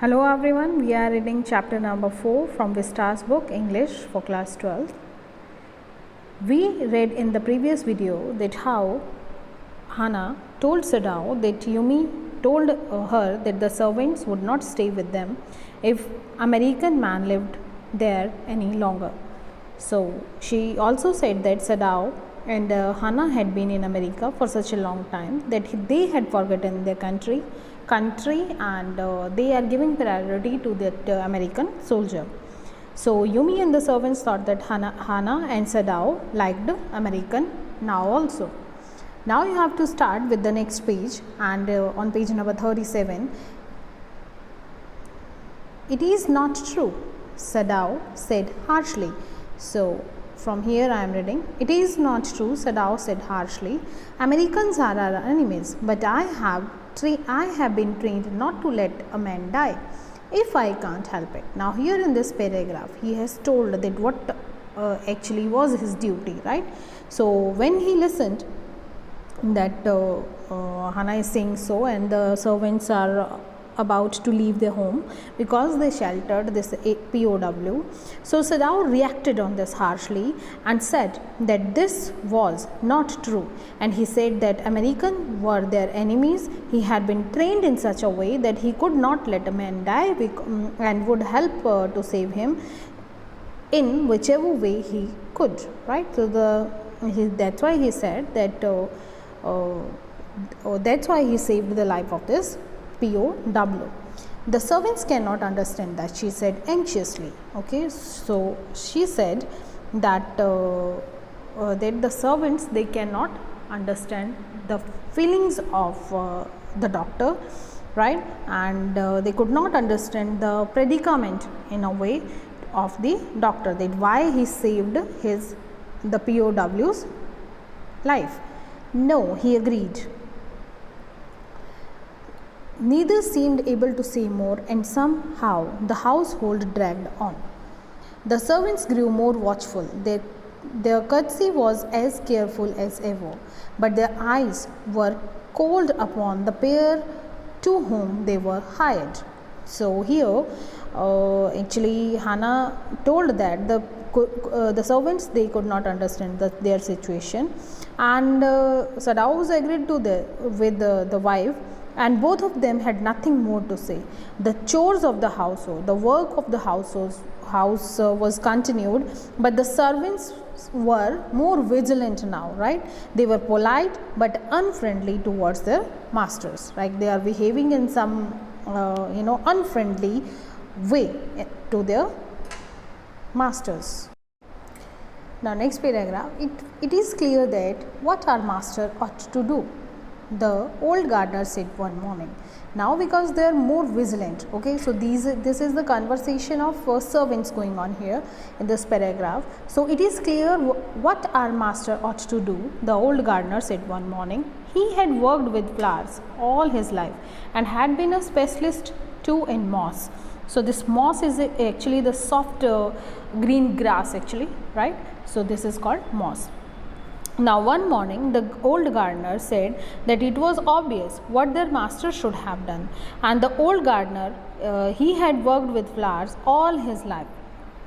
Hello everyone, we are reading chapter number 4 from Vista's book English for class 12. We read in the previous video that how Hannah told Sadao that Yumi told her that the servants would not stay with them if American man lived there any longer. So she also said that Sadao and Hannah had been in America for such a long time that they had forgotten their country and they are giving priority to that American soldier. So Yumi and the servants thought that Hannah and Sadao liked American now also. Now you have to start with the next page, and on page number 37, "It is not true," Sadao said harshly. So from here I am reading, "It is not true," Sadao said harshly. "Americans are our enemies, but I have been trained not to let a man die if I can't help it." Now here in this paragraph he has told that what actually was his duty, right? So when he listened that Hannah is saying so, and the servants are about to leave their home because they sheltered this POW. So Sadao reacted on this harshly and said that this was not true, and he said that Americans were their enemies. He had been trained in such a way that he could not let a man die and would help to save him in whichever way he could, right? So that's why he said that that's why he saved the life of this POW. "The servants cannot understand that," she said anxiously. Okay, so she said that that the servants, they cannot understand the feelings of the doctor, right? And they could not understand the predicament in a way of the doctor, that why he saved the POW's life. "No," he agreed. Neither seemed able to say more, and somehow the household dragged on. The servants grew more watchful. Their courtesy was as careful as ever, but their eyes were cold upon the pair to whom they were hired. So here actually Hannah told that the servants, they could not understand their situation, and Sadao agreed with the wife, and both of them had nothing more to say. The chores of the household, the work of the house was continued, but the servants were more vigilant now, right? They were polite but unfriendly towards their masters, right? They are behaving in some unfriendly way to their masters. Now next paragraph, it is clear that what our master ought to do, the old gardener said one morning. Now because they are more vigilant, okay, so this is the conversation of servants going on here in this paragraph. So it is clear what our master ought to do, the old gardener said one morning. He had worked with flowers all his life and had been a specialist too in moss. So this moss is actually the soft green grass actually, right? So this is called moss. Now one morning the old gardener said that it was obvious what their master should have done, and the old gardener he had worked with flowers all his life,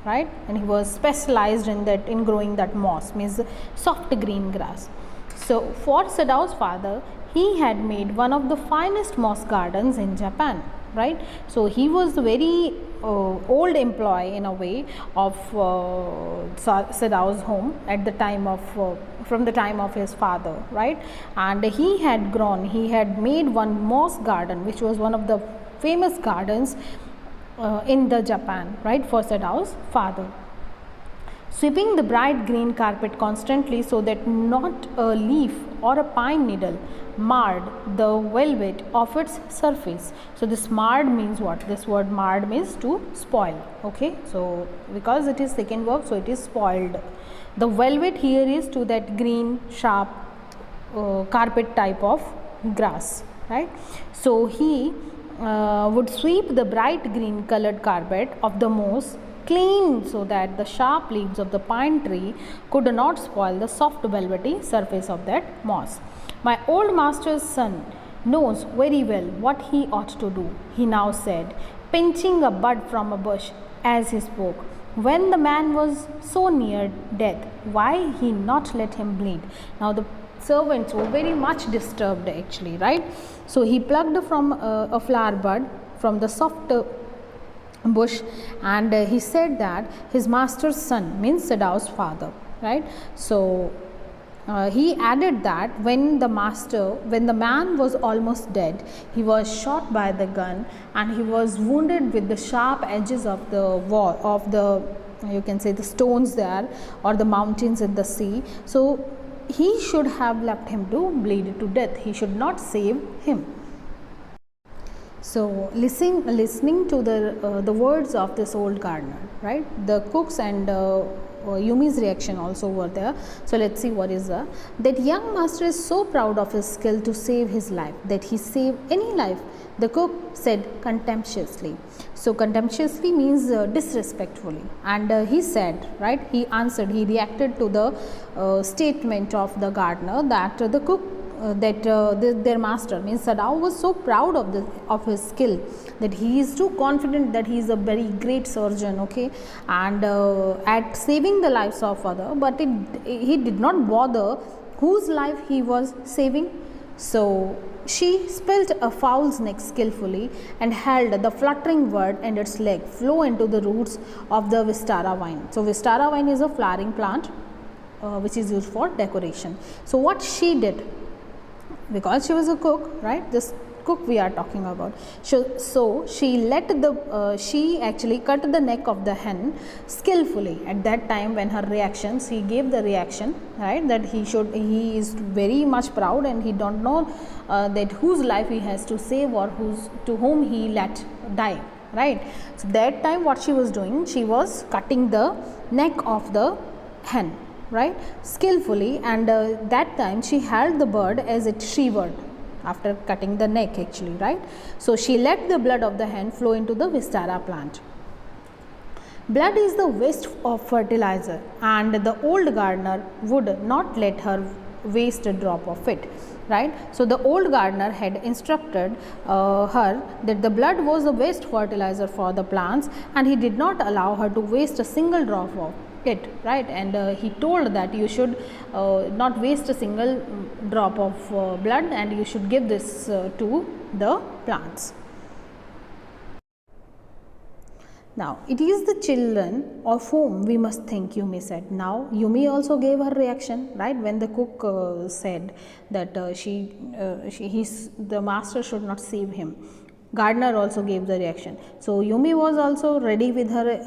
right? And he was specialized in growing that moss, means soft green grass. So for Sadao's father, he had made one of the finest moss gardens in Japan, right? So he was very old employee in a way of Sadao's home at the time of from the time of his father, right? And he had made one moss garden, which was one of the famous gardens in the Japan, right, for Sadao's father. Sweeping the bright green carpet constantly so that not a leaf or a pine needle marred the velvet of its surface. So this marred means what? This word marred means to spoil, okay? So because it is second verb, so it is spoiled. The velvet here is to that green sharp carpet type of grass, right? So he would sweep the bright green colored carpet of the moss clean so that the sharp leaves of the pine tree could not spoil the soft velvety surface of that moss. "My old master's son knows very well what he ought to do, he now said, pinching a bud from a bush as he spoke. When the man was so near death, why he not let him bleed? Now the servants were very much disturbed actually, right? So he plucked from a flower bud from the soft bush, and he said that his master's son, means Sadau's father, right? So he added that when the man was almost dead, he was shot by the gun and he was wounded with the sharp edges of the wall of the, you can say, the stones there or the mountains in the sea. So he should have left him to bleed to death. He should not save him. So listening to the words of this old gardener, right? The cooks and Yumi's reaction also were there. So let's see what is that young master is so proud of his skill to save his life that he saved any life, the cook said contemptuously. So contemptuously means disrespectfully, and he said, right, he answered, he reacted to the statement of the gardener that the cook their master, means Sadao, was so proud of his skill that he is too confident that he is a very great surgeon, okay, and at saving the lives of other, but he did not bother whose life he was saving. So she spilt a fowl's neck skillfully and held the fluttering bird and its leg flow into the roots of the Vistara vine. So Vistara vine is a flowering plant which is used for decoration. So what she did, because she was a cook, right, this cook we are talking about, so she she actually cut the neck of the hen skillfully. At that time when her reactions, he gave the reaction, right, that he is very much proud and he don't know that whose life he has to save or to whom he let die, right. So that time what she was doing, she was cutting the neck of the hen, right, skillfully, and that time she held the bird as it shivered after cutting the neck actually, right. So she let the blood of the hen flow into the Vistara plant. Blood is the waste of fertilizer, and the old gardener would not let her waste a drop of it, right. So the old gardener had instructed her that the blood was the waste fertilizer for the plants, and he did not allow her to waste a single drop of it, right, and he told that you should not waste a single drop of blood, and you should give this to the plants. Now it is the children of whom we must think, Yumi said. Now Yumi also gave her reaction, right, when the cook said that the master should not save him. Gardener also gave the reaction. So Yumi was also ready with her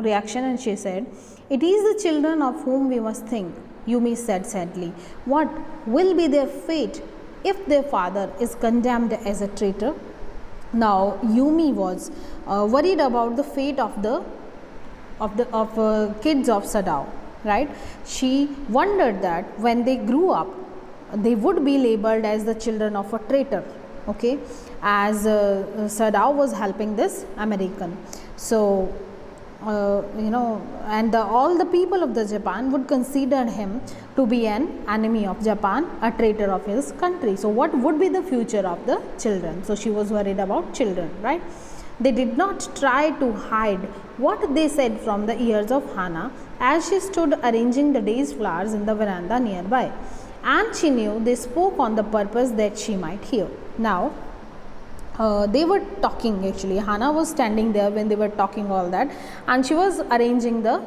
reaction, and she said, it is the children of whom we must think. Yumi said sadly, what will be their fate if their father is condemned as a traitor? Now Yumi was worried about the fate of kids of Sadao, right. She wondered that when they grew up they would be labeled as the children of a traitor, okay, as Sadao was helping this American. So and all the people of the Japan would consider him to be an enemy of Japan, a traitor of his country. So what would be the future of the children? So she was worried about children, right. They did not try to hide what they said from the ears of Hana as she stood arranging the day's flowers in the veranda nearby, and she knew they spoke on the purpose that she might hear. Now they were talking actually. Hana was standing there when they were talking all that, and she was arranging the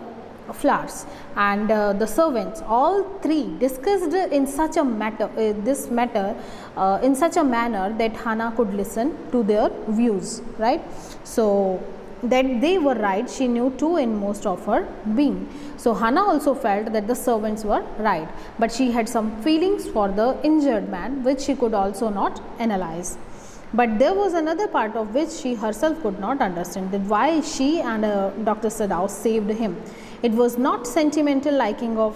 flowers, and the servants, all three, discussed in such a matter in such a manner that Hana could listen to their views, right. So that they were right, she knew too in most of her being. So Hana also felt that the servants were right, but she had some feelings for the injured man which she could also not analyze. But there was another part of which she herself could not understand, that why she and Dr. Sadao saved him. It was not sentimental liking of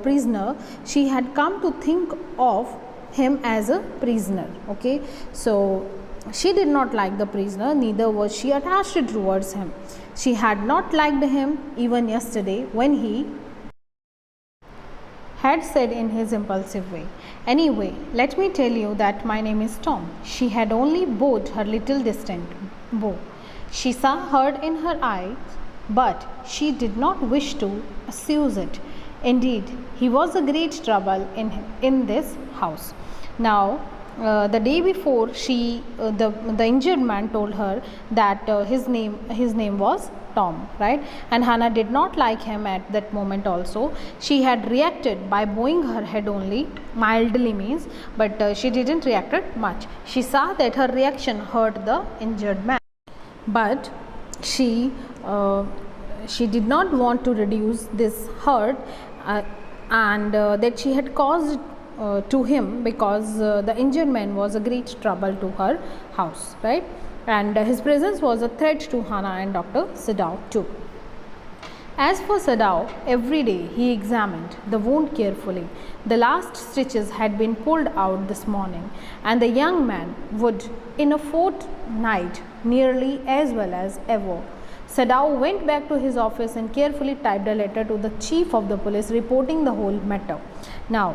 prisoner. She had come to think of him as a prisoner, okay. So she did not like the prisoner, neither was she attached towards him. She had not liked him even yesterday when he had said in his impulsive way, Anyway, let me tell you that my name is Tom. She had only bowed her little distant bow. She saw hurt in her eyes, but she did not wish to assuage it. Indeed, he was a great trouble in this house. Now, the day before, the injured man told her that his name was Tom, right? And Hannah did not like him at that moment. Also, she had reacted by bowing her head only, mildly means, but she didn't reacted much. She saw that her reaction hurt the injured man, but she she did not want to reduce this hurt, and that she had caused to him, because the injured man was a great trouble to her house, right? And his presence was a threat to Hannah and Dr. Sadao too. As for Sadao, every day he examined the wound carefully. The last stitches had been pulled out this morning, and the young man would, in a fortnight, nearly as well as ever. Sadao went back to his office and carefully typed a letter to the chief of the police reporting the whole matter. Now,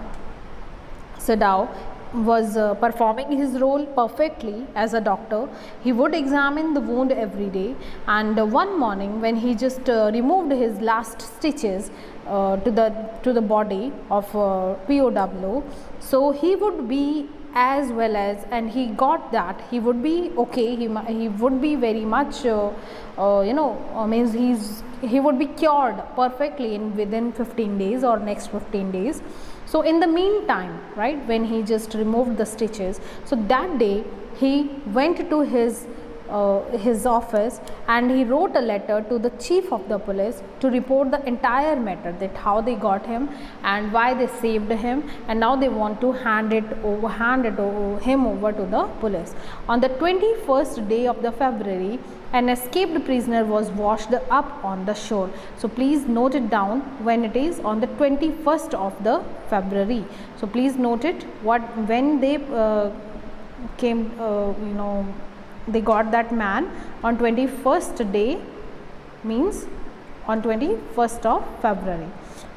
Sadao was performing his role perfectly as a doctor. He would examine the wound every day, and one morning when he just removed his last stitches to the body of POW, so he would be as well as, and he got that he would be okay, he would be very much means he would be cured perfectly in within 15 days or next 15 days. So in the meantime, right, when he just removed the stitches, so that day he went to his office and he wrote a letter to the chief of the police to report the entire matter, that how they got him and why they saved him, and now they want to hand him over to the police. On the 21st day of the February, an escaped prisoner was washed up on the shore. So please note it down when it is on the 21st of the February. So please note it, when they came, they got that man on 21st day, means on 21st of February.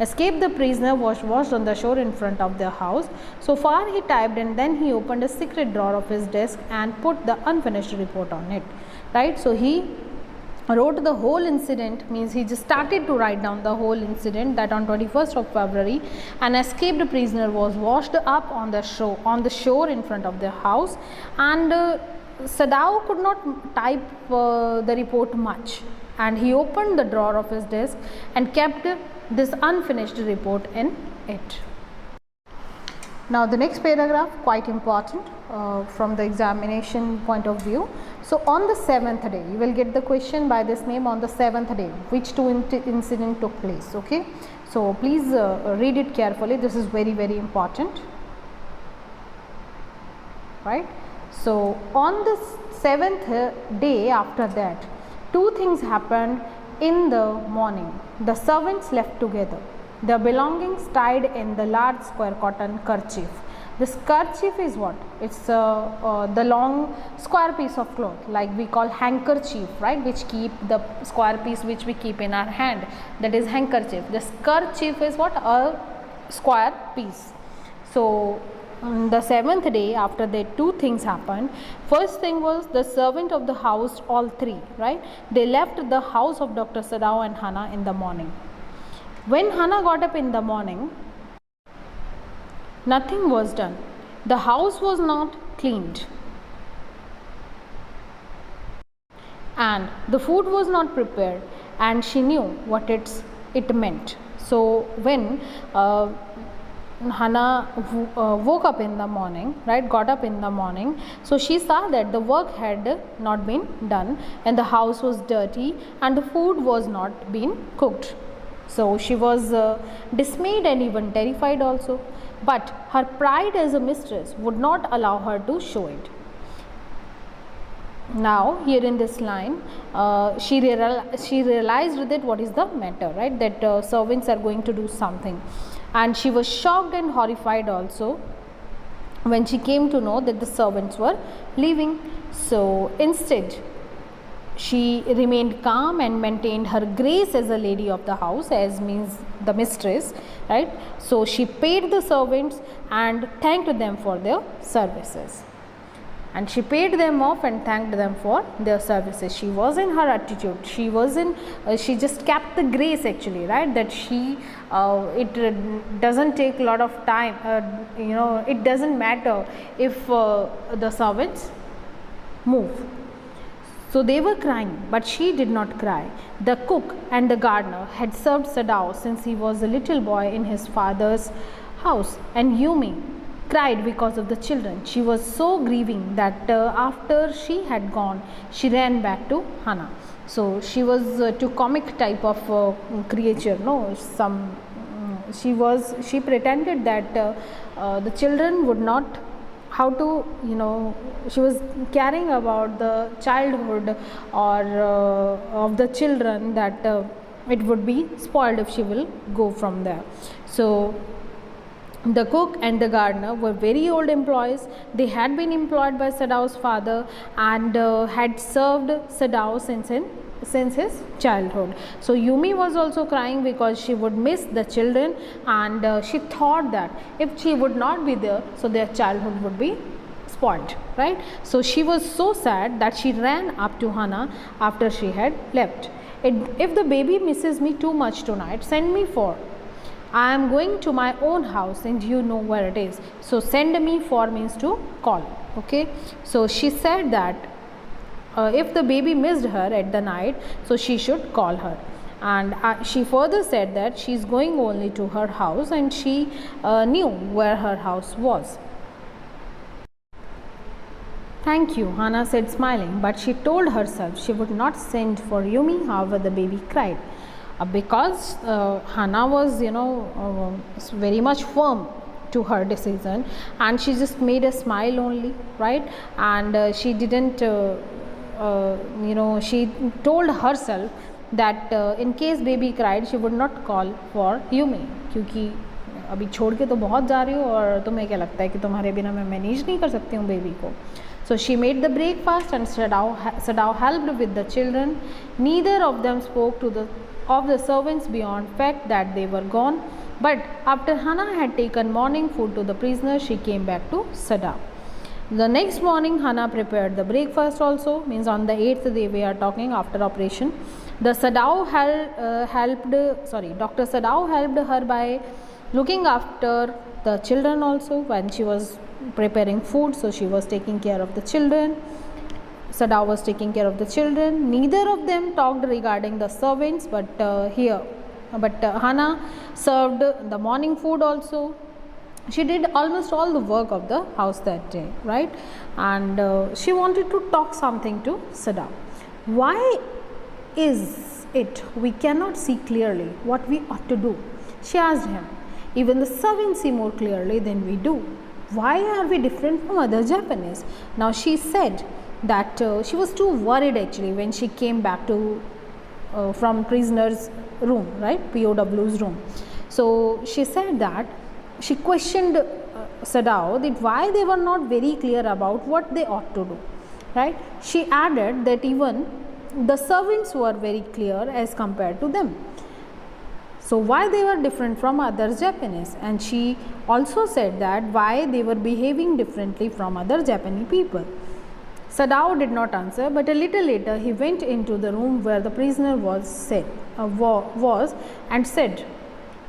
Escaped the prisoner was washed on the shore in front of the house. So far he typed, and then he opened a secret drawer of his desk and put the unfinished report on it, right? So he wrote the whole incident, means he just started to write down the whole incident, that on 21st of February an escaped prisoner was washed up on the shore in front of the house, and Sadao could not type the report much, and he opened the drawer of his desk and kept this unfinished report in it. Now the next paragraph, quite important from the examination point of view. So on the 7th day, you will get the question by this name, on the 7th day, which two incident took place, okay? So please read it carefully, this is very, very important, right? So on the 7th day after that, two things happened in the morning. The servants left together, their belongings tied in the large square cotton kerchief. This kerchief is what? It's the long square piece of cloth, like we call handkerchief, right? Which keep the square piece which we keep in our hand, that is handkerchief. This kerchief is what? A square piece. So on the 7th day after that, two things happened. First thing was, the servant of the house, all three, right, they left the house of Dr. Sadao and Hannah in the morning. When Hannah got up in the morning, nothing was done. The house was not cleaned, and the food was not prepared, and she knew what it meant. So when Hannah woke up in the morning, right, got up in the morning, so she saw that the work had not been done, and the house was dirty, and the food was not being cooked. So she was dismayed and even terrified also, but her pride as a mistress would not allow her to show it. Now here in this line, she realized that what is the matter, right, that servants are going to do something, and she was shocked and horrified also when she came to know that the servants were leaving. So instead she remained calm and maintained her grace as a lady of the house, as means the mistress, right? So she paid the servants and thanked them for their services. And she paid them off and thanked them for their services. She was in her attitude. She was in. She just kept the grace actually, right? That she. It doesn't take a lot of time. It doesn't matter if the servants move. So they were crying, but she did not cry. The cook and the gardener had served Sadao since he was a little boy in his father's house, and Yumi cried because of the children. She was so grieving that after she had gone, she ran back to Hana. So she was too comic type of creature. No, she pretended that the children would not. How to, she was caring about the childhood or of the children, that it would be spoiled if she will go from there. So the cook and the gardener were very old employees. They had been employed by Sadao's father and had served Sadao since his childhood. So Yumi was also crying because she would miss the children, and she thought that if she would not be there, so their childhood would be spoiled, right? So she was so sad that she ran up to Hana after she had left. If the baby misses me too much tonight, send me for. I am going to my own house and you know where it is. So send me for means to call. Okay. So she said that if the baby missed her at the night, so she should call her. And she further said that she is going only to her house, and she knew where her house was. Thank you, Hana said smiling, but she told herself she would not send for Yumi, however the baby cried. Because Hana was, very much firm to her decision, and she just made a smile only, right? And she didn't, she told herself that in case baby cried, she would not call for Yumi, क्योंकि अभी छोड़ के तो बहुत जा रही हो और तुम्हें क्या लगता है कि तुम्हारे बिना मैं मैनेज नहीं कर सकती हूँ बेबी को. So she made the breakfast and Sadao helped with the children. Neither of them spoke of the servants beyond fact that they were gone. But after Hana had taken morning food to the prisoner, she came back to Sadao. The next morning, Hana prepared the breakfast also. Means on the 8th day we are talking after operation. Dr. Sadao helped her by looking after the children also when she was preparing food. So she was taking care of the children. Sadao was taking care of the children. Neither of them talked regarding the servants, but Hana served the morning food also. She did almost all the work of the house that day, right? And she wanted to talk something to Sadao. Why is it we cannot see clearly what we ought to do? She asked him. Even the servants see more clearly than we do. Why are we different from other Japanese? Now she said that she was too worried actually when she came back to from prisoner's room, right? POW's room. So she said that she questioned Sadao that why they were not very clear about what they ought to do, right? She added that even the servants were very clear as compared to them. So why they were different from other Japanese? And she also said that why they were behaving differently from other Japanese people. Sadao did not answer, but a little later he went into the room where the prisoner was and said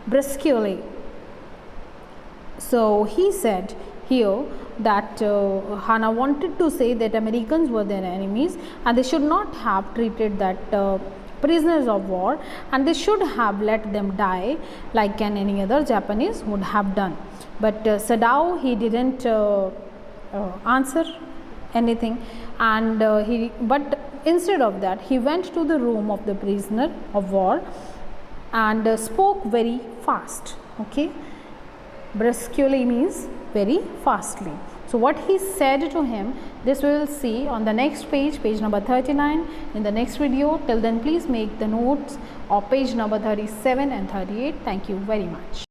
brusquely. So he said here that Hana wanted to say that Americans were their enemies and they should not have treated that prisoners of war, and they should have let them die like any other Japanese would have done. But Sadao, he didn't answer anything, and but instead of that he went to the room of the prisoner of war and spoke very fast. Okay, brusquely means very fastly. So what he said to him, this we will see on the next page, page number 39 in the next video. Till then please make the notes of page number 37 and 38. Thank you very much.